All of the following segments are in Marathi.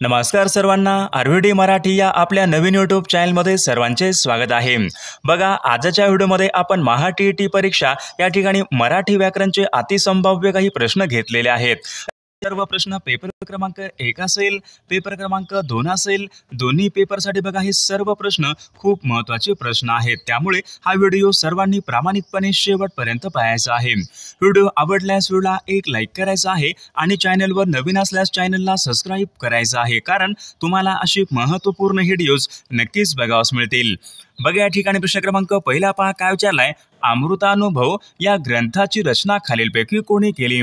नमस्कार सर्वांना, आरव्हीडी मराठी या आपल्या नवीन यूट्यूब चॅनलमध्ये सर्वांचे स्वागत आहे। बघा, आजच्या व्हिडिओमध्ये आपण महा-टी-ई-टी परीक्षा या ठिकाणी मराठी व्याकरणचे अतिसंभाव्य काही प्रश्न घेतलेले आहेत। सर्व प्रश्न पेपर क्रमांक 1 असेल, पेपर क्रमांक 2 असेल, दोन्ही पेपरसाठी बघा हे सर्व प्रश्न खूप महत्त्वाचे प्रश्न आहेत। त्यामुळे हा व्हिडिओ सर्वांनी प्रामाणिकपणे शेवटपर्यंत पाहायचा आहे। व्हिडिओ आवडल्यास व्हिडिओला एक लाईक करायचा आहे आणि चॅनलवर नवीन असल्यास चॅनलला सबस्क्राइब करायचं आहे, कारण तुम्हाला अशी महत्त्वपूर्ण व्हिडिओज नक्कीच बघावयास मिळतील। बघा, या ठिकाणी प्रश्न क्रमांक पहिला पहा काय विचारलाय, अमृतानुभव या ग्रंथाची रचना खालीलपैकी कोणी केली?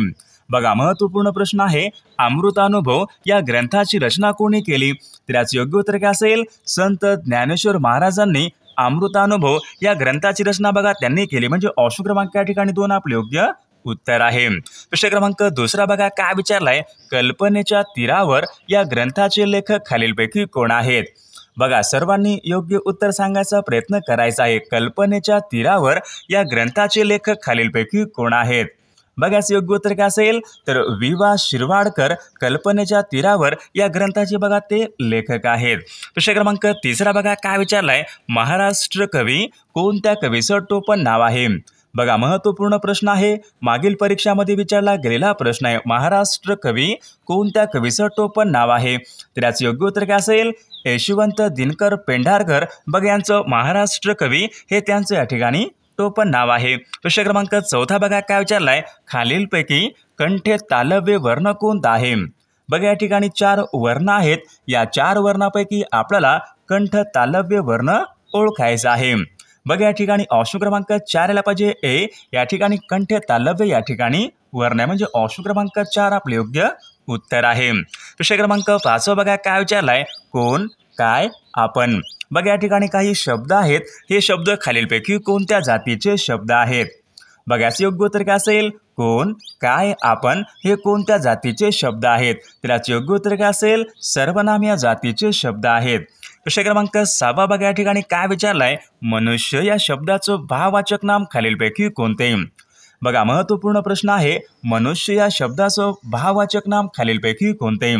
बघा, महत्त्वपूर्ण प्रश्न आहे, अमृतानुभव या ग्रंथाची रचना कोणी केली? तर याचे योग्य उत्तर काय असेल? संत ज्ञानेश्वर महाराजांनी अमृतानुभव या ग्रंथाची रचना बघा त्यांनी केली, म्हणजे ऑप्शन क्रमांक या ठिकाणी 2 आपले योग्य उत्तर आहे। प्रश्न क्रमांक दुसरा बघा काय विचारलाय, कल्पनेच्या तीरावर या ग्रंथाचे लेखक खालीलपैकी कोण आहेत? बघा, सर्वांनी योग्य उत्तर सांगायचा प्रयत्न करायचा आहे। कल्पनेच्या तीरावर या ग्रंथाचे लेखक खालीलपैकी कोण आहेत? बघा, योग्य उत्तर काय असेल? तर वि.वा. शिरवाडकर कल्पनेच्या तीरावर या ग्रंथाचे बघा ते लेखक आहेत। प्रश्न क्रमांक तिसरा बघा काय विचारलाय, महाराष्ट्र कवी कोणत्या कवीचं टोपण नाव आहे? बघा, महत्त्वपूर्ण प्रश्न आहे, मागील परीक्षामध्ये विचारला गेलेला प्रश्न आहे। महाराष्ट्र कवी कोणत्या कवीचं टोपण नाव आहे? तर याचे योग्य उत्तर काय असेल? यशवंत दिनकर पेंढारकर बघा यांचं महाराष्ट्र कवी हे त्यांचं या ठिकाणी टोपण नाव आहे। प्रश्न क्रमांक चौथा बघा काय विचारलाय, खालीलपैकी कंठे तालव्य वर्ण कोणता आहे? बघा, या ठिकाणी 4 वर्ण आहेत, या 4 वर्णापैकी आपल्याला कंठ तालव्य वर्ण ओळखायचा आहे। बघा, या ठिकाणी ऑप्शन क्रमांक 4 याला पाहिजे ए, या ठिकाणी कंठ तालव्य या ठिकाणी वर्ण आहे, म्हणजे ऑप्शन क्रमांक 4 आपले योग्य उत्तर आहे। प्रश्न क्रमांक 5 बघा काय विचारलाय, कोण, काय, आपण? बघा, या ठिकाणी काही शब्द आहेत, हे शब्द खालीलपैकी कोणत्या जातीचे शब्द आहेत? बघा, याचे योग्य उत्तर काय असेल? कोण, काय, आपण हे कोणत्या जातीचे शब्द आहेत? तर याचे योग्य उत्तर काय असेल? सर्वनाम या जातीचे शब्द आहेत। प्रश्न क्रमांक 6 बघा, या ठिकाणी काय विचारलाय, मनुष्य या शब्दाचं भाववाचक नाम खालीलपैकी कोणते? बघा, महत्त्वपूर्ण प्रश्न आहे, मनुष्य या शब्दाचं भाववाचक नाम खालीलपैकी कोणते?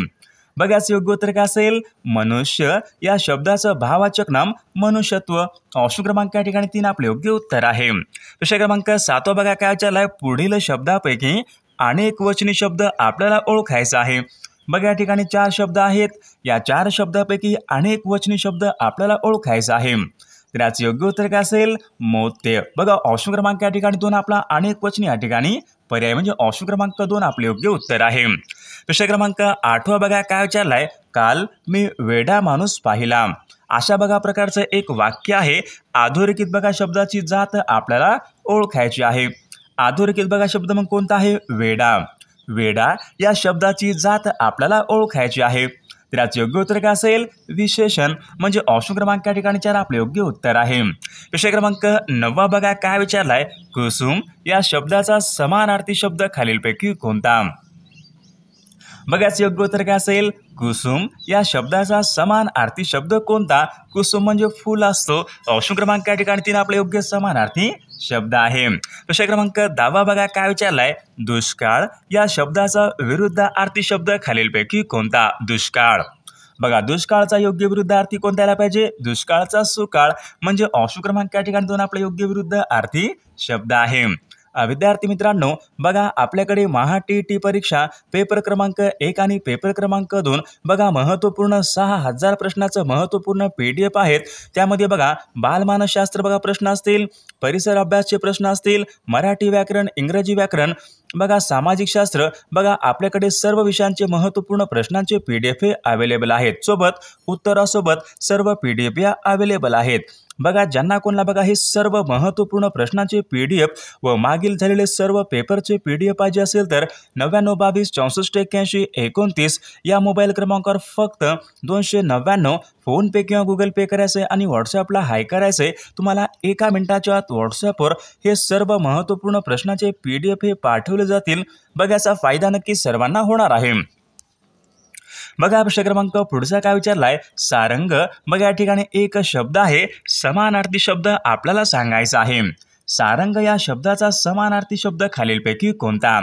बघा, याचे योग्य उत्तर काय असेल? मनुष्य या शब्दाचं भाववाचक नाम मनुष्यत्व। ऑप्शन क्रमांक या ठिकाणी 3 आपले योग्य उत्तर आहे। प्रश्न क्रमांक 7 बघा काय विचारलाय, पुढील शब्दापैकी अनेक वचनी शब्द आपल्याला ओळखायचा आहे। बघा, या ठिकाणी 4 शब्द आहेत, या 4 शब्दापैकी अनेक वचनी शब्द आपल्याला ओळखायचा आहे। तर याचे योग्य उत्तर काय असेल? मोत्य। बघा, ऑप्शन क्रमांक या ठिकाणी 2 आपला अनेक वचनी या ठिकाणी पर्याय, म्हणजे ऑप्शन क्रमांक 2 आपले योग्य उत्तर आहे। प्रश्न क्रमांक 8 बघा काय विचारलाय, काल मी वेडा माणूस पाहिला। अशा बघा प्रकारचं एक वाक्य आहे, अधोरेखित बघा शब्दाची जात आपल्याला ओळखायची आहे। अधोरेखित बघा शब्द मग कोणता आहे? वेडा। वेडा या शब्दाची जात आपल्याला ओळखायची आहे। तर याचे योग्य उत्तर काय असेल? विशेषण, म्हणजे ऑप्शन क्रमांक या ठिकाणी 4 आपले योग्य उत्तर आहे। प्रश्न क्रमांक 9 बघा काय विचारलाय, कुसुम या शब्दाचा समानार्थी शब्द खालीलपैकी कोणता? बघा, याचे योग्य उत्तर काय असेल? कुसुम या शब्दाचा समानार्थी शब्द कोणता? कुसुम म्हणजे फूल असतो। ऑप्शन क्रमांक या ठिकाणी 3 आपले योग्य समानार्थी शब्द आहे। प्रश्न क्रमांक 10 बघा काय विचारलाय, दुष्काळ या शब्दाचा विरुद्धार्थी शब्द खालीलपैकी कोणता? दुष्काळ। बघा, दुष्काळाचा योग्य विरुद्धार्थी कोणता यायला पाहिजे? दुष्काळाचा सुकाळ, म्हणजे ऑप्शन क्रमांक या ठिकाणी 2 आपले योग्य विरुद्धार्थी शब्द आहे। विद्यार्थी मित्रांनो, बघा आपल्याकडे महा-टी-ई-टी परीक्षा पेपर क्रमांक 1 आणि पेपर क्रमांक 2 बघा महत्त्वपूर्ण 6000 प्रश्नाचं महत्त्वपूर्ण PDF आहेत। त्यामध्ये बघा बालमानसशास्त्र बघा प्रश्न असतील, परिसर अभ्यासचे प्रश्न असतील, मराठी व्याकरण, इंग्रजी व्याकरण, बघा सामाजिक शास्त्र, बघा आपल्याकडे सर्व विषयांचे महत्त्वपूर्ण प्रश्नांचे PDF हे अवेलेबल आहेत। सोबत उत्तरासोबत सर्व PDF या अवेलेबल आहेत। बघा, ज्यांना कोणाला बघा हे सर्व महत्त्वपूर्ण प्रश्नांचे PDF व मागील झालेले सर्व पेपरचे PDF पाहिजे असेल तर 9922 64 81 29 या मोबाईल क्रमांकावर फक्त 299 फोन पे किंवा गुगल पे करायचे आणि व्हॉट्सअपला हाय करायचे। तुम्हाला 1 मिनिटाच्या आत व्हॉट्सअपवर हे सर्व महत्त्वपूर्ण प्रश्नांचे PDF हे पाठवले जातील। बघा, याचा फायदा नक्की सर्वांना होणार आहे। बघा, प्रश्न क्रमांक पुढचा काय विचारलाय, सारंग बघा या ठिकाणी एक शब्द आहे, समानार्थी शब्द आपल्याला सांगायचा आहे। सारंग या शब्दाचा समानार्थी शब्द खालीलपैकी कोणता?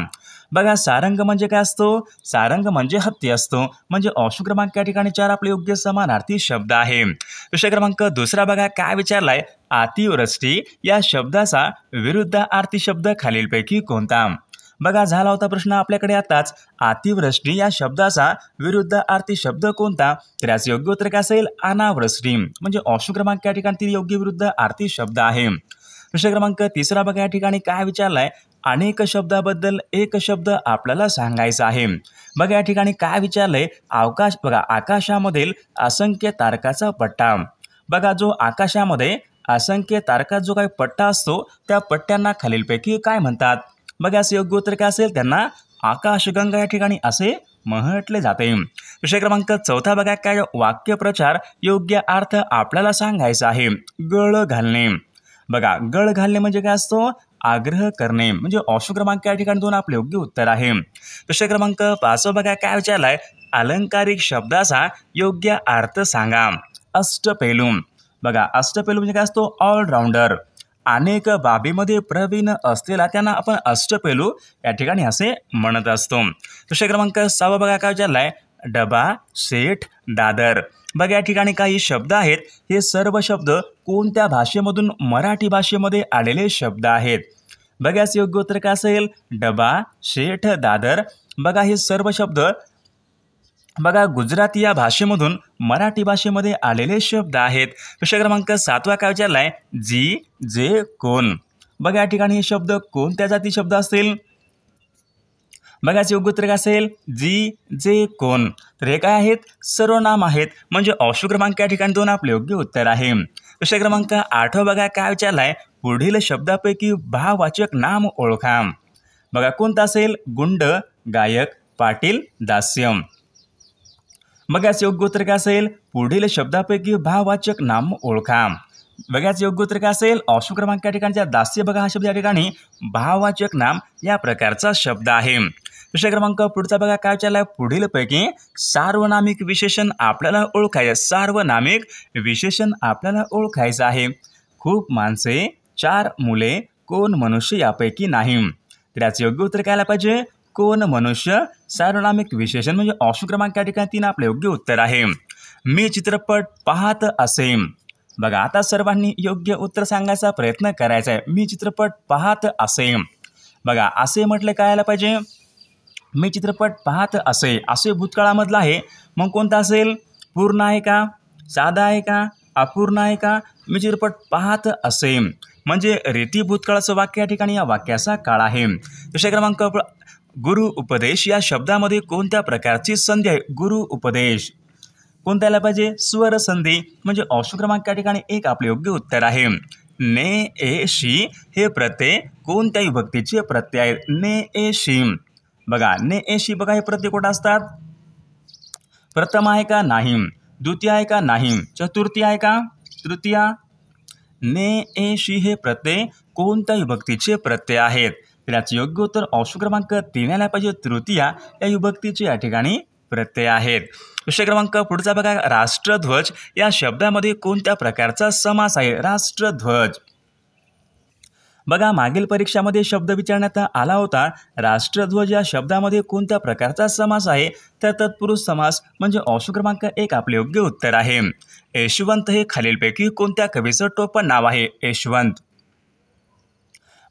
बघा सारंग म्हणजे काय असतो? सारंग म्हणजे हत्ती असतो. म्हणजे ऑप्शन क्रमांक या ठिकाणी 4 आपले योग्य समानार्थी शब्द आहे. विषय क्रमांक दुसरा बघा काय विचारलाय? अतिवृष्टी या शब्दाचा विरुद्धार्थी शब्द खालीलपैकी कोणता? बघा झाला होता प्रश्न आपल्याकडे आताच. अतिवृष्टी या शब्दाचा विरुद्धार्थी शब्द कोणता? तर याचे योग्य उत्तर काय असेल? अनावृष्टी. म्हणजे ऑप्शन क्रमांक या ठिकाणी योग्य विरुद्धार्थी शब्द आहे. विषय क्रमांक तिसरा बघा या ठिकाणी काय विचारलाय? अनेक शब्दाबद्दल एक शब्द आपल्याला सांगायचा आहे. बघा या ठिकाणी काय विचारलंय? अवकाश बघा आकाशामधील असंख्य तारकाचा पट्टा. बघा जो आकाशामध्ये असंख्य तारका जो काही पट्टा असतो त्या पट्ट्यांना खालीलपैकी काय म्हणतात? बघा असे योग्य उत्तर काय असेल? त्यांना आकाशगंगा या ठिकाणी असे म्हटले जाते. विषय क्रमांक चौथा बघा काय? वाक्यप्रचार योग्य अर्थ आपल्याला सांगायचा आहे. गळ घालणे. बघा गळ घालणे म्हणजे काय असतो? आग्रह करणे. म्हणजे ऑप्शन क्रमांक या ठिकाणी 2 आपले योग्य उत्तर आहे. विषय क्रमांक 5 बघा काय विचारलाय? अलंकारिक शब्दाचा योग्य अर्थ सांगा. अष्टपैलू. बघा अष्टपैलू म्हणजे काय असतो? ऑलराऊंडर. अनेक बाबीमध्ये प्रवीण असलेला त्यांना आपण अष्टपैलू या ठिकाणी असे म्हणत असतो. विषय क्रमांक 6 बघा काय विचारलाय? डबा, शेठ, दादर. बघा या ठिकाणी काही शब्द आहेत. हे सर्व शब्द कोणत्या भाषेमधून मराठी भाषेमध्ये आलेले शब्द आहेत? बघा याचे योग्य उत्तर काय असेल? डबा, शेठ, दादर. बघा हे सर्व शब्द बघा गुजराती या भाषेमधून मराठी भाषेमध्ये आलेले शब्द आहेत. विषय क्रमांक 7 काय विचारलाय? जी, जे, कोण. बघा या ठिकाणी हे शब्द कोणत्या जाती शब्द असतील? बघा याचे योग्य उत्तर काय असेल? जी, जे, कोण. तर हे काय आहेत? सर्वनाम आहेत. म्हणजे ऑप्शन क्रमांक या ठिकाणी 2 आपले योग्य उत्तर आहे. विषय क्रमांक 8 बघा काय विचारलाय? पुढील शब्दापैकी भाववाचक नाम ओळखा. बघा कोणता असेल? गुंड, गायक, पाटील, दास्य. बघा याचे योग्य उत्तर काय असेल? पुढील शब्दापैकी भाववाचक नाम ओळखा. बघा याचे योग्य उत्तर काय असेल? ऑप्शन क्रमांक या ठिकाणचा दास्य बघा हा शब्द या ठिकाणी भाववाचक नाम या प्रकारचा शब्द आहे. विषय क्रमांक पुढचा बघा काय विचारलाय? पुढीलपैकी सार्वनामिक विशेषण आपल्याला ओळखायचे. सार्वनामिक विशेषण आपल्याला ओळखायचं आहे. खूप माणसे, 4 मुले, कोण मनुष्य यापैकी नाही. तर याचे योग्य उत्तर काय आलं पाहिजे? कोण मनुष्य सार्वनामिक विशेषण. म्हणजे ऑप्शन क्रमांक या ठिकाणी 3 आपले योग्य उत्तर आहे. मी चित्रपट पाहत असे. बघा आता सर्वांनी योग्य उत्तर सांगायचा प्रयत्न करायचा आहे. मी चित्रपट पाहत असे. बघा असे म्हटले काय आलं पाहिजे? मी चित्रपट पाहत असे. असे भूतकाळामधला आहे. मग कोणता असेल? पूर्ण आहे का? साधा आहे का? अपूर्ण आहे का? मी चित्रपट पाहत असे. म्हणजे रीती भूतकाळाचं वाक्य या ठिकाणी या वाक्याचा काळ आहे. विषय क्रमांक गुरु उपदेश या शब्दामध्ये कोणत्या प्रकारची संधी आहे? गुरु उपदेश. कोणता आला पाहिजे? स्वर संधी. म्हणजे ऑप्शन क्रमांक या ठिकाणी 1 आपले योग्य उत्तर आहे. ने, ए, शी हे प्रत्यय कोणत्या विभक्तीचे प्रत्यय आहेत? ने, ए, शी. बघा ने, ए, शी बघा हे प्रत्यय कुठे असतात? प्रथम आहे का? नाही. द्वितीय आहे का? नाही. चतुर्थी आहे का? तृतीया. ने, ए, शी हे प्रत्यय कोणत्या विभक्तीचे प्रत्यय आहेत? तर याचे योग्य उत्तर ऑप्शन क्रमांक 3 आला पाहिजे. तृतीया या विभक्तीचे या ठिकाणी प्रत्यय आहेत. विषय क्रमांक पुढचा बघा. राष्ट्रध्वज या शब्दामध्ये कोणत्या प्रकारचा समास आहे? राष्ट्रध्वज. बघा मागील परीक्षामध्ये शब्द विचारण्यात आला होता. राष्ट्रध्वज या शब्दामध्ये कोणत्या प्रकारचा समास आहे? तर तत्पुरुष समास. म्हणजे ऑप्शन क्रमांक 1 आपले योग्य उत्तर आहे. यशवंत हे खालीलपैकी कोणत्या कवीचं टोपण नाव आहे? यशवंत.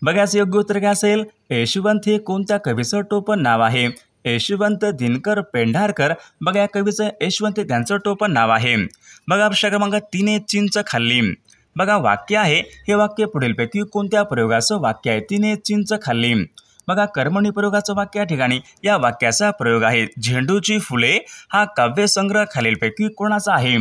बघा याचे योग्य उत्तर काय असेल? यशवंत हे कोणत्या कवीचं टोपण नाव आहे? यशवंत दिनकर पेंढारकर. बघा या कवीचं यशवंत त्यांचं टोपण नाव आहे. बघा प्रश्न क्रमांक 3 चिंच खाल्ली. बघा वाक्य आहे. हे वाक्य पुढीलपैकी कोणत्या प्रयोगाचं वाक्य आहे? 3 चिंच खाल्ली. बघा कर्मणी प्रयोगाचं वाक्य या ठिकाणी या वाक्याचा प्रयोग आहे. झेंडूची फुले हा काव्यसंग्रह खालीलपैकी कोणाचा आहे?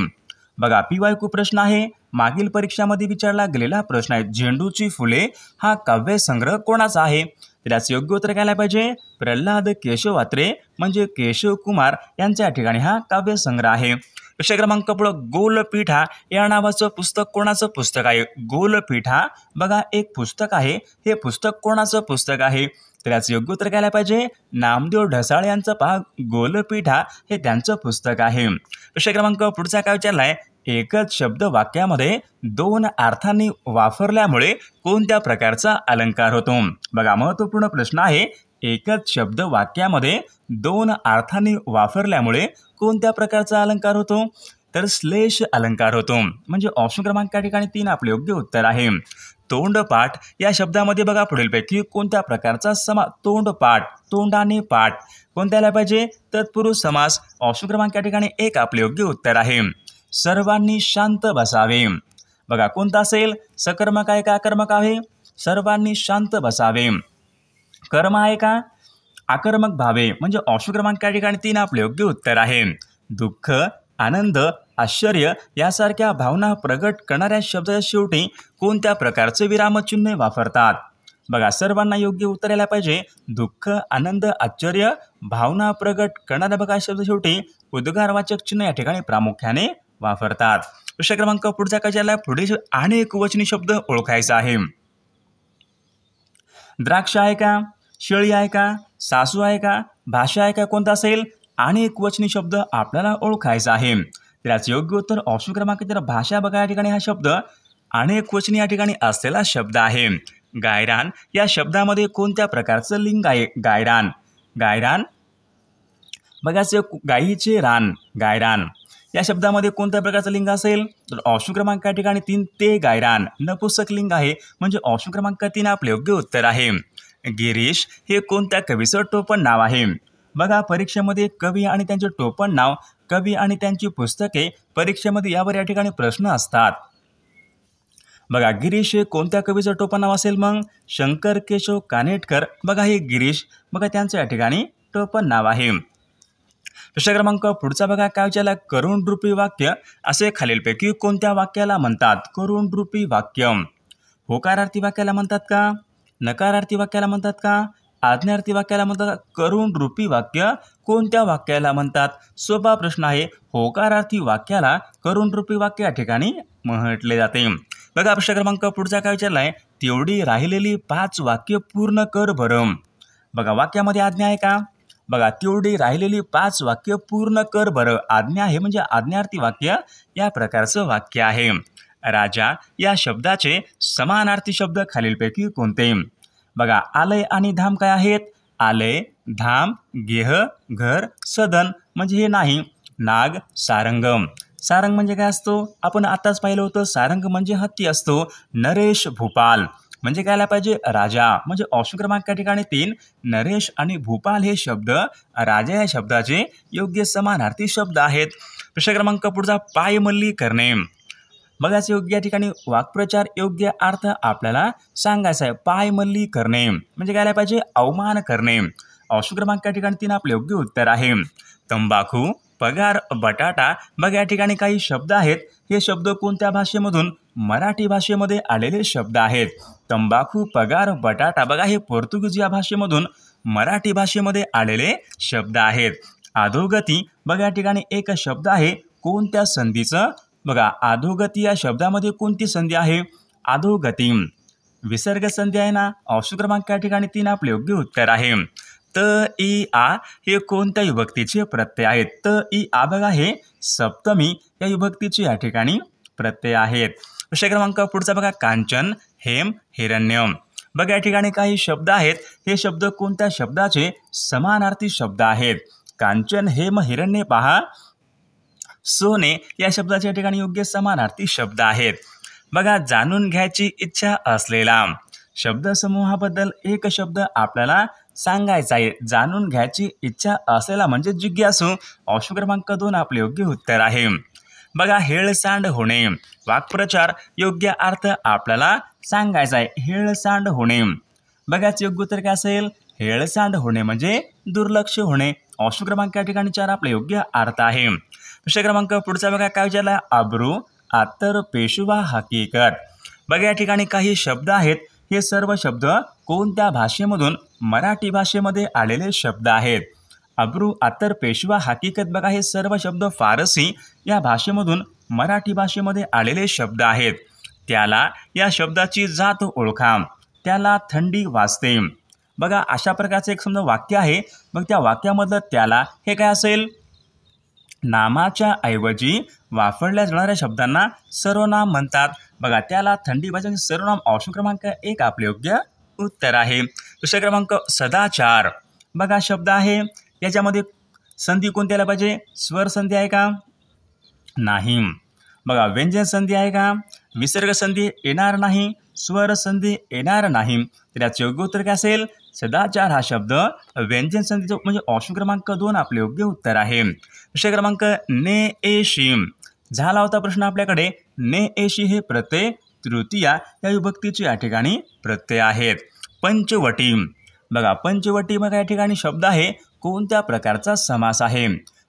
बघा PYQ प्रश्न आहे. मागील परीक्षामध्ये विचारला गेलेला प्रश्न आहे. झेंडूची फुले हा काव्यसंग्रह कोणाचा आहे? तर याचे योग्य उत्तर काय पाहिजे? प्रल्हाद केशव अत्रे म्हणजे केशव कुमार यांच्या या ठिकाणी हा काव्यसंग्रह आहे. विषय क्रमांक गोलपीठा या नावाचं पुस्तक कोणाचं पुस्तक आहे? गोलपीठा बघा एक पुस्तक आहे. हे पुस्तक कोणाचं पुस्तक आहे? तर याचं योग्य उत्तर काय पाहिजे? नामदेव ढसाळ यांचं पहा गोलपीठा हे त्यांचं पुस्तक आहे. विषय क्रमांक पुढचा काय विचारलाय? एकच शब्द वाक्यामध्ये दोन अर्थांनी वापरल्यामुळे कोणत्या प्रकारचा अलंकार होतो? बघा, महत्त्वपूर्ण प्रश्न आहे. एकच शब्द वाक्यामध्ये दोन अर्थांनी वापरल्यामुळे कोणत्या प्रकारचा अलंकार होतो? तर श्लेष अलंकार होतो. म्हणजे ऑप्शन क्रमांक या ठिकाणी 3 आपले योग्य उत्तर आहे. तोंडपाठ या शब्दामध्ये बघा पुढीलपैकी कोणत्या प्रकारचा समास? तोंडपाठ, तोंडाने पाठ कोणत्याला पाहिजे? तत्पुरुष समास. ऑप्शन क्रमांक या ठिकाणी 1 आपले योग्य उत्तर आहे. सर्वांनी शांत बसावे. बघा, कोणता असेल? सकर्मक आहे का आकर्मक आहे? सर्वांनी शांत बसावे. कर्म आहे का? आकर्मक भावे. म्हणजे ऑप्शन क्रमांक या ठिकाणी 3 आपले योग्य उत्तर आहे. दुःख, आनंद, आश्चर्य यासारख्या भावना प्रगट करणाऱ्या शब्दाच्या शेवटी कोणत्या प्रकारचे विरामचिन्ह वापरतात? बघा, सर्वांना योग्य उत्तर यायला पाहिजे. दुःख, आनंद, आश्चर्य भावना प्रगट करणाऱ्या बघा शब्द शेवटी उद्गारवाचक चिन्ह या ठिकाणी प्रामुख्याने वापरतात. प्रश्न क्रमांक पुढचा काय झाला? पुढे अनेक वचनी शब्द ओळखायचा आहे. द्राक्ष आहे का? शेळी आहे का? सासू आहे का? भाषा आहे का? कोणता असेल? अनेक वचनी शब्द आपल्याला ओळखायचा आहे. त्याचे योग्य उत्तर ऑप्शन क्रमांक भाषा. बघा, या ठिकाणी हा शब्द अनेक वचनी या ठिकाणी असलेला शब्द आहे. गायरान या शब्दामध्ये कोणत्या प्रकारचं लिंग आहे? गायरान. गायरान बघा, गायीचे रान. गायरान या शब्दामध्ये कोणत्या प्रकारचं लिंग असेल? तर ऑप्शन क्रमांक या ठिकाणी 3 ते गायरान नपुंसक लिंग आहे. म्हणजे ऑप्शन क्रमांक 3 आपले योग्य उत्तर आहे. गिरीश हे कोणत्या कवीचं टोपण नाव आहे? बघा, परीक्षेमध्ये कवी आणि त्यांचे टोपण नाव, कवी आणि त्यांची पुस्तके परीक्षेमध्ये यावर या ठिकाणी प्रश्न असतात. बघा, गिरीश हे कोणत्या कवीचं टोपण नाव असेल? मग शंकर केशव कानेटकर बघा, हे गिरीश बघा त्यांचं या ठिकाणी टोपण नाव आहे. प्रश्न क्रमांक पुढचा बघा, काय विचारला? करुणरूपी वाक्य असे खालीलपैकी कोणत्या वाक्याला म्हणतात? करुणरूपी वाक्य. होकारार्थी वाक्याला म्हणतात का? नकारार्थी वाक्याला म्हणतात का? आज्ञार्थी वाक्याला म्हणतात? करुणरूपी वाक्य कोणत्या वाक्याला म्हणतात? सोपा प्रश्न आहे. होकारार्थी वाक्याला करुणरूपी वाक्य या ठिकाणी म्हटले जाते. बघा, प्रश्न क्रमांक पुढचा काय विचारलाय? तेवढी राहिलेली 5 वाक्य पूर्ण कर बरं. बघा, वाक्यामध्ये आज्ञा आहे का? बघा, तेवढी राहिलेली 5 वाक्य पूर्ण कर बरं. आज्ञा आहे म्हणजे आज्ञार्थी वाक्य या प्रकारचं वाक्य आहे. राजा या शब्दाचे समानार्थी शब्द खालीलपैकी कोणते? बघा, आलय आणि धाम काय आहेत? आलय, धाम, गेह, घर, सदन. म्हणजे हे नाही. नाग, सारंग. सारंग म्हणजे काय असतो? आपण आताच पाहिलं होतं. सारंग म्हणजे हत्ती असतो. नरेश, भूपाल म्हणजे काय पाहिजे? राजा. म्हणजे ऑप्शन क्रमांक या ठिकाणी 3 नरेश आणि भूपाल हे शब्द राजा या शब्दाचे योग्य समानार्थी शब्द आहेत. प्रश्न क्रमांक पुढचा, पायमल्ली करणे. बघाच योग्य या ठिकाणी वाक्प्रचार योग्य अर्थ आपल्याला सांगायचा आहे. पायमल्ली करणे म्हणजे काय पाहिजे? अवमान करणे. ऑप्शन क्रमांक या ठिकाणी 3 आपले योग्य उत्तर आहे. तंबाखू, पगार, बटाटा बघा, या ठिकाणी काही शब्द आहेत. हे शब्द कोणत्या भाषेमधून? मराठी भाषेमध्ये आलेले शब्द आहेत. तंबाखू, पगार, बटाटा बघा, हे पोर्तुगीज या भाषेमधून मराठी भाषेमध्ये आलेले शब्द आहेत. अधोगती बघा, या ठिकाणी एक शब्द आहे. कोणत्या संधीचं? बघा, अधोगती या शब्दामध्ये कोणती संधी आहे? अधोगती. विसर्ग संधी आहे ना. ऑप्शन क्रमांक या ठिकाणी 3 आपले योग्य उत्तर आहे. त, इ, आ हे कोणत्या विभक्तीचे प्रत्यय आहेत? त, इ, आ बघा, हे सप्तमी या विभक्तीचे या ठिकाणी प्रत्यय आहेत. प्रश्न क्रमांक पुढचा बघा, कांचन, हेम, हिरण्य बघा, या ठिकाणी काही शब्द आहेत. हे शब्द कोणत्या शब्दाचे समानार्थी शब्द आहेत? कांचन, हेम, हिरण्य पहा, सोने या शब्दाच्या ठिकाणी योग्य समानार्थी शब्द आहेत. बघा, जाणून घ्यायची इच्छा असलेला. शब्दसमूहाबद्दल एक शब्द आपल्याला सांगायचा आहे. जाणून घ्यायची इच्छा असलेला म्हणजे जिज्ञासू. ऑप्शन क्रमांक 2 आपले योग्य उत्तर आहे. बघा, हेळसांड होणे. वाक्प्रचार योग्य अर्थ आपल्याला सांगायचा आहे. हेळसांड होणे बघाच योग्य उत्तर काय असेल? हेळसांड होणे म्हणजे दुर्लक्ष होणे. ऑप्शन क्रमांक या ठिकाणी 4 आपले योग्य अर्थ आहे. प्रश्न क्रमांक पुढचा बघा, काय विचारला? अब्रू, आत्तर, पेशवा, हकीकत बघा, या ठिकाणी काही शब्द आहेत. हे सर्व शब्द कोणत्या भाषेमधून? मराठी भाषेमध्ये आलेले शब्द आहेत. अब्रू, आत्तर, पेशवा, हकीकत बघा, हे सर्व शब्द फारसी या भाषेमधून मराठी भाषेमध्ये आलेले शब्द आहेत. त्याला या शब्दाची जात ओळखा. त्याला थंडी वाजते बघा, अशा प्रकारचे एक समजा वाक्य आहे. मग त्या वाक्यामधलं त्याला हे काय असेल? नामाच्या ऐवजी वापरल्या जाणाऱ्या शब्दांना सर्वनाम म्हणतात. बघा त्याला थंडी भाषेचे सर्वनाम ऑप्शन क्रमांक 1 आपले योग्य उत्तर आहे. दुसरा क्रमांक सदाचार. बघा शब्द आहे याच्यामध्ये संधी कोणती आल्या पाहिजे? स्वर संधी आहे का? नाही. बघा व्यंजन संधी आहे का? विसर्ग संधी येणार नाही, स्वर संधी येणार नाही. तर याचे योग्य उत्तर काय असेल? सदाचार हा शब्द व्यंजन संधीचा म्हणजे ऑप्शन क्रमांक 2 आपले योग्य उत्तर आहे. विषय क्रमांक ने एशी. झाला होता प्रश्न आपल्याकडे. ने एशी हे प्रत्यय तृतीया या विभक्तीचे या ठिकाणी प्रत्यय आहेत. पंचवटी. बघा पंचवटी मग या ठिकाणी शब्द आहे कोणत्या प्रकारचा समास आहे?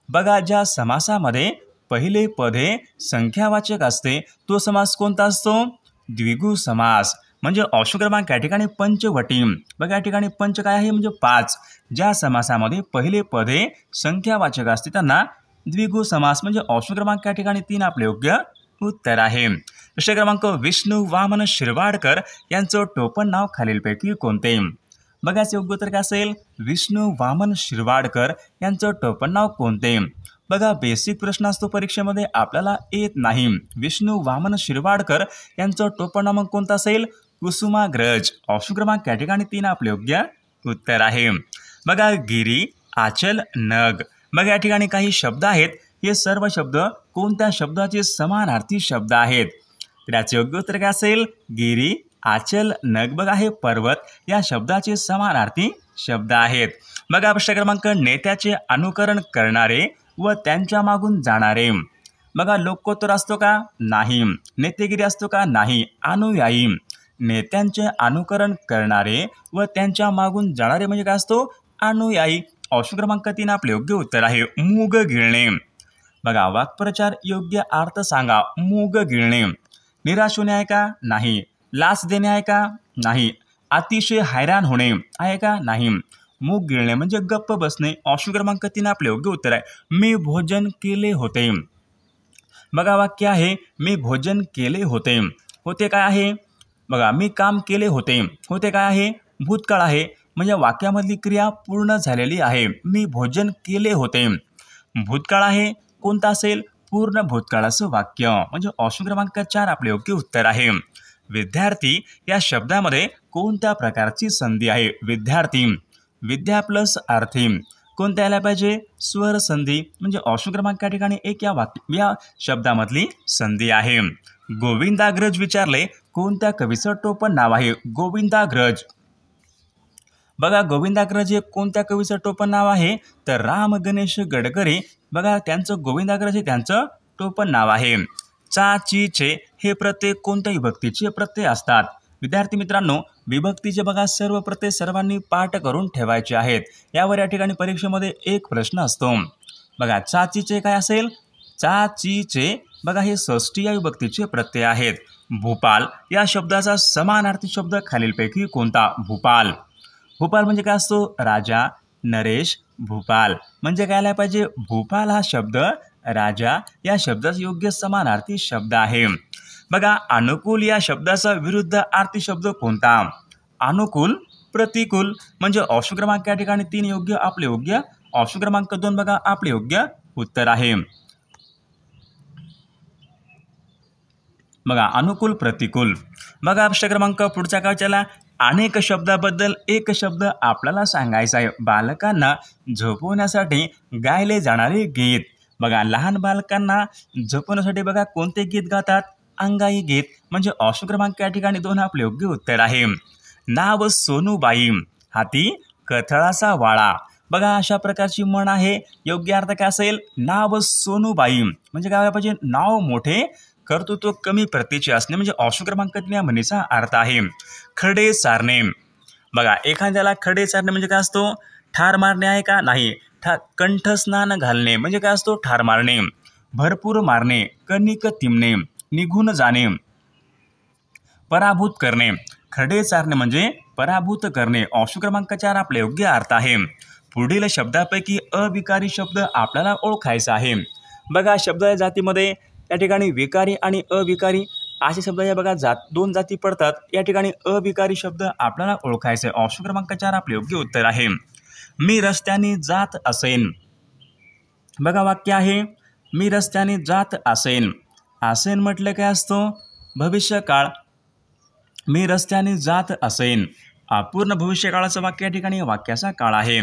बघा ज्या समासामध्ये पहिले पद हे संख्यावाचक असते तो समास कोणता असतो? द्विगु समास. म्हणजे ऑप्शन क्रमांक या ठिकाणी पंचवटी. बघा या ठिकाणी पंच काय आहे? म्हणजे 5. ज्या समासामध्ये पहिले पद हे संख्यावाचक असते त्यांना द्विगु समास म्हणजे ऑप्शन क्रमांक या ठिकाणी 3 आपले योग्य उत्तर आहे. विषय क्रमांक विष्णू वामन शिरवाडकर यांचं टोपण नाव खालीलपैकी कोणते? बघा याचे योग्य उत्तर काय असेल? विष्णू वामन शिरवाडकर यांचं टोपण नाव कोणते? बघा बेसिक प्रश्न असतो परीक्षेमध्ये आपल्याला येत नाही. विष्णू वामन शिरवाडकर यांचं टोपण नाव कोणतं असेल? कुसुमाग्रज. ऑप्शन क्रमांक या ठिकाणी 3 आपले योग्य उत्तर आहे. बघा गिरी, आचल, नग. मग या ठिकाणी काही शब्द आहेत. हे सर्व शब्द कोणत्या शब्दाचे समानार्थी शब्द आहेत? तर याचे योग्य उत्तर काय असेल? गिरी, आचल, नग. बघा हे पर्वत या शब्दाचे समानार्थी शब्द आहेत. बघा प्रश्न क्रमांक नेत्याचे अनुकरण करणारे व त्यांच्या मागून जाणारे. बघा लोकोत्तर असतो का? नाही. नेतेगिरी असतो का? नाही. अनुयायी. नेत्यांचे अनुकरण करणारे व त्यांच्या मागून जाणारे म्हणजे काय असतो? अनुयायी. ऑप्शन क्रमांक 3 आपले योग्य उत्तर आहे. मूग गिळणे. बघा वाक्प्रचार योग्य अर्थ सांगा. मूग गिळणे. निराश होणे आहे का? नाही. लाच देणे आहे का? नाही. अतिशय हैराण होणे आहे का? नाही. मूग गिळणे म्हणजे गप्प बसणे. ऑप्शन क्रमांक 3 आपले योग्य उत्तर आहे. मी भोजन केले होते. बघा वाक्य आहे मी भोजन केले होते. होते काय आहे? बघा मी काम केले होते. होते काय आहे? भूतकाळ आहे. म्हणजे वाक्यामधली क्रिया पूर्ण झालेली आहे. मी भोजन केले होते. भूतकाळ आहे कोणता असेल? पूर्ण भूतकाळाचं वाक्य म्हणजे ऑप्शन क्रमांक 4 आपले योग्य उत्तर आहे. विद्यार्थी या शब्दामध्ये कोणत्या प्रकारची संधी आहे? विद्यार्थी. विद्या प्लस अर्थी. कोणत्या यायला पाहिजे? स्वर संधी म्हणजे ऑप्शन क्रमांक या ठिकाणी 1 या शब्दामधली संधी आहे. गोविंदाग्रज विचारले कोणत्या कवीचं टोपण नाव आहे? गोविंदाग्रज. बघा गोविंदाग्रज हे कोणत्या कवीचं टोपण नाव आहे? तर राम गणेश गडकरी. बघा त्यांचं गोविंदाग्रज हे त्यांचं टोपण नाव आहे. चा, ची, चे हे प्रत्यय कोणत्या विभक्तीचे प्रत्यय असतात? विद्यार्थी मित्रांनो विभक्तीचे बघा सर्व प्रत्यय सर्वांनी पाठ करून ठेवायचे आहेत. यावर या ठिकाणी परीक्षेमध्ये एक प्रश्न असतो. बघा चा, ची, चे काय असेल? चा, ची, चे बघा हे षष्ठी या विभक्तीचे प्रत्यय आहेत. भूपाल या शब्दाचा समानार्थी शब्द खालीलपैकी कोणता? भूपाल. भूपाल म्हणजे काय असतो? राजा. नरेश. भूपाल म्हणजे काय आला पाहिजे? भूपाल हा शब्द राजा या शब्दाचा योग्य समानार्थी शब्द आहे. बघा अनुकूल या शब्दाचा विरुद्ध अर्थी शब्द कोणता? अनुकूल, प्रतिकूल म्हणजे ऑप्शन क्रमांक या ठिकाणी 3 योग्य आपले योग्य. ऑप्शन क्रमांक 2 बघा आपले योग्य उत्तर आहे. बघा अनुकूल, प्रतिकूल. बघा प्रश्न क्रमांक पुढचा काय विचारला? अनेक शब्दाबद्दल एक शब्द आपल्याला सांगायचा आहे. बालकांना झोपवण्यासाठी गायले जाणारे गीत. बघा लहान बालकांना झोपवण्यासाठी बघा कोणते गीत गातात? अंगाई गीत म्हणजे ऑप्शन क्रमांक या ठिकाणी 2 आपले योग्य उत्तर आहे. नाव सोनूबाई, हाती कथळाचा वाळा. बघा अशा प्रकारची म्हण आहे. योग्य अर्थ काय असेल? नाव सोनूबाई म्हणजे काय पाहिजे? नाव मोठे, कर्तृत्व कमी प्रतीचे असणे म्हणजे ऑप्शन क्रमांक 3 या म्हणीचा अर्थ आहे. खडे सारणे. बघा एखाद्याला खडे सारणे म्हणजे काय असतो? ठार मारणे आहे का? नाही. कंठस्नान घालणे म्हणजे काय असतो? ठार मारणे. भरपूर मारणे, कणिक तिमणे, निघून जाणे, पराभूत करणे. खडे सारणे म्हणजे पराभूत करणे. ऑप्शन क्रमांक 4 आपले योग्य अर्थ आहे. पुढील शब्दापैकी अविकारी शब्द आपल्याला ओळखायचा आहे. बघा शब्द जातीमध्ये या ठिकाणी विकारी आणि अविकारी असे शब्द या बघा 2 जाती पडतात. या ठिकाणी अविकारी शब्द आपल्याला ओळखायचे. ऑप्शन क्रमांक 4 आपले योग्य उत्तर आहे. मी रस्त्याने जात असेन. बघा वाक्य आहे मी रस्त्याने जात असेन. असेन म्हटलं काय असतो? भविष्यकाळ. मी रस्त्याने जात असेन. अपूर्ण भविष्यकाळाचं वाक्य या ठिकाणी वाक्याचा काळ आहे.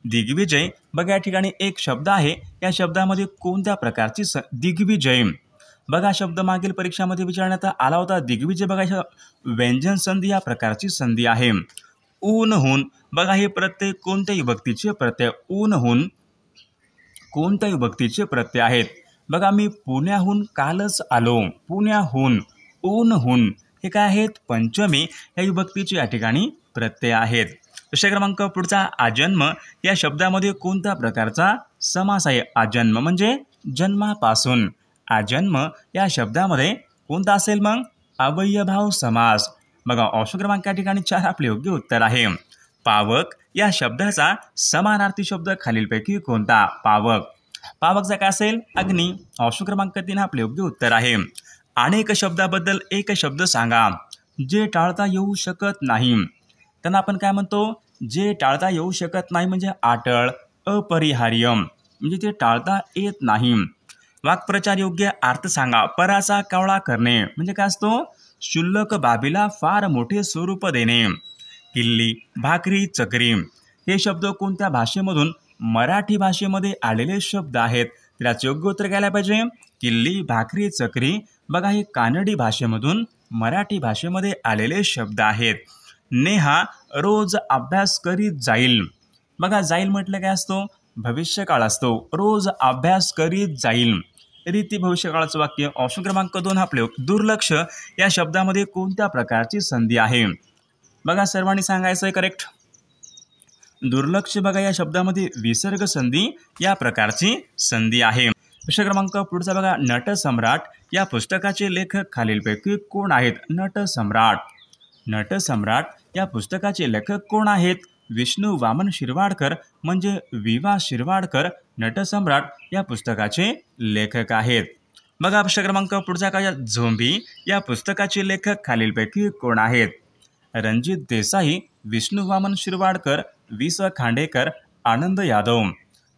दिग्विजय बघा या ठिकाणी एक शब्द आहे. या शब्दामध्ये कोणत्या प्रकारची दिग्विजय बघा शब्द मागील परीक्षामध्ये विचारण्यात आला होता. दिग्विजय बघा व्यंजन संधी या प्रकारची संधी आहे. ऊनहून बघा हे प्रत्यय कोणत्या विभक्तीचे प्रत्यय? ऊनहून कोणत्या विभक्तीचे प्रत्यय आहेत? बघा मी पुण्याहून कालच आलो. पुण्याहून. ऊनहून हे काय आहेत? पंचमी या विभक्तीचे या ठिकाणी प्रत्यय आहेत. विषय क्रमांक पुढचा आजन्म या शब्दामध्ये कोणत्या प्रकारचा समास आहे? आजन्म म्हणजे जन्मापासून. आजन्म या शब्दामध्ये कोणता असेल मग? अव्ययभाव समास. बघा ऑप्शन क्रमांक या ठिकाणी 4 आपले योग्य उत्तर आहे. पावक या शब्दाचा समानार्थी शब्द खालीलपैकी कोणता? पावक. पावकचा काय असेल? अग्नी. ऑप्शन क्रमांक 3 आपले योग्य उत्तर आहे. अनेक शब्दाबद्दल एक शब्द सांगा जे टाळता येऊ शकत नाही. त्यांना आपण काय म्हणतो? जे टाळता येऊ शकत नाही म्हणजे अटळ, अपरिहार्य, म्हणजे ते टाळता येत नाही. वाक्प्रचार योग्य अर्थ सांगा. पराचा कावळा करणे म्हणजे काय असतो? क्षुल्लक बाबीला फार मोठे स्वरूप देणे. किल्ली, भाकरी, चकरी हे शब्द कोणत्या भाषेमधून? मराठी भाषेमध्ये आलेले शब्द आहेत. त्याचे योग्य उत्तर घ्यायला पाहिजे. किल्ली, भाकरी, चकरी बघा हे कानडी भाषेमधून मराठी भाषेमध्ये आलेले शब्द आहेत. नेहा रोज अभ्यास करीत जाईल. बघा जाईल म्हटलं काय असतो? भविष्यकाळ असतो. रोज अभ्यास करीत जाईल. रीती भविष्यकाळाचं वाक्य. ऑप्शन क्रमांक 2 आपले. दुर्लक्ष या शब्दामध्ये कोणत्या प्रकारची संधी आहे? बघा सर्वांनी सांगायचं आहे करेक्ट. दुर्लक्ष बघा या शब्दामध्ये विसर्ग संधी या प्रकारची संधी आहे. विषय क्रमांक पुढचा बघा नटसम्राट या पुस्तकाचे लेखक खालीलपैकी कोण आहेत? नटसम्राट. नटसम्राट या पुस्तकाचे लेखक कोण आहेत? विष्णू वामन शिरवाडकर म्हणजे विवा शिरवाडकर नटसम्राट या पुस्तकाचे लेखक आहेत. बघा विषय क्रमांक पुढचा काय? झोंबी या पुस्तकाचे लेखक खालीलपैकी कोण आहेत? रणजित देसाई, विष्णू वामन शिरवाडकर, वि. स. खांडेकर, आनंद यादव.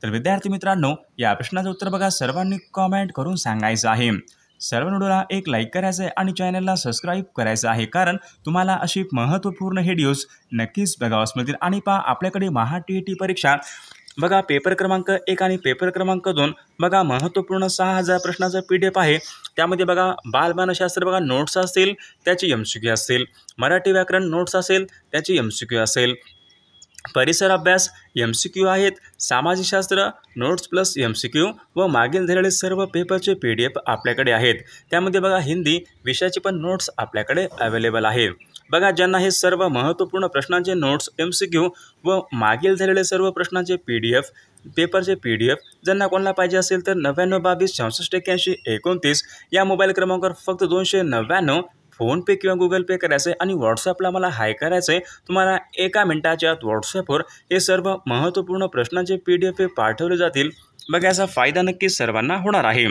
तर विद्यार्थी मित्रांनो या प्रश्नाचं उत्तर बघा सर्वांनी कॉमेंट करून सांगायचं आहे. सर्व व्हिडिओला एक लाईक करायचं आहे आणि चॅनलला सबस्क्राईब करायचं आहे कारण तुम्हाला अशी महत्त्वपूर्ण व्हिडिओज नक्कीच बघावास मिळतील. आणि पहा आपल्याकडे महा TET परीक्षा बघा पेपर क्रमांक 1 आणि पेपर क्रमांक 2 बघा महत्त्वपूर्ण 6000 प्रश्नाचं PDF आहे. त्यामध्ये बघा बालमानसशास्त्र बघा नोट्स असतील त्याची MCQ असतील. मराठी व्याकरण नोट्स असेल त्याची MCQ असेल. परिसर अभ्यास MCQ आहेत. सामाजिकशास्त्र नोट्स प्लस MCQ व मागील झालेले सर्व पेपरचे PDF आपल्याकडे आहेत. त्यामध्ये बघा हिंदी विषयाचे पण नोट्स आपल्याकडे अवेलेबल आहे. बघा ज्यांना हे सर्व महत्त्वपूर्ण प्रश्नांचे नोट्स MCQ व मागील झालेले सर्व प्रश्नांचे PDF पेपरचे PDF ज्यांना कोणाला पाहिजे असेल तर 9922 64 81 29 या मोबाईल क्रमांकावर फक्त 299 फोनपे किंवा गुगल पे करायचं आहे आणि व्हॉट्सअपला मला हाय करायचं आहे. तुम्हाला 1 मिनिटाच्या आत व्हॉट्सअपवर हे सर्व महत्त्वपूर्ण प्रश्नांचे PDF पाठवले जातील. बघा याचा फायदा नक्कीच सर्वांना होणार आहे.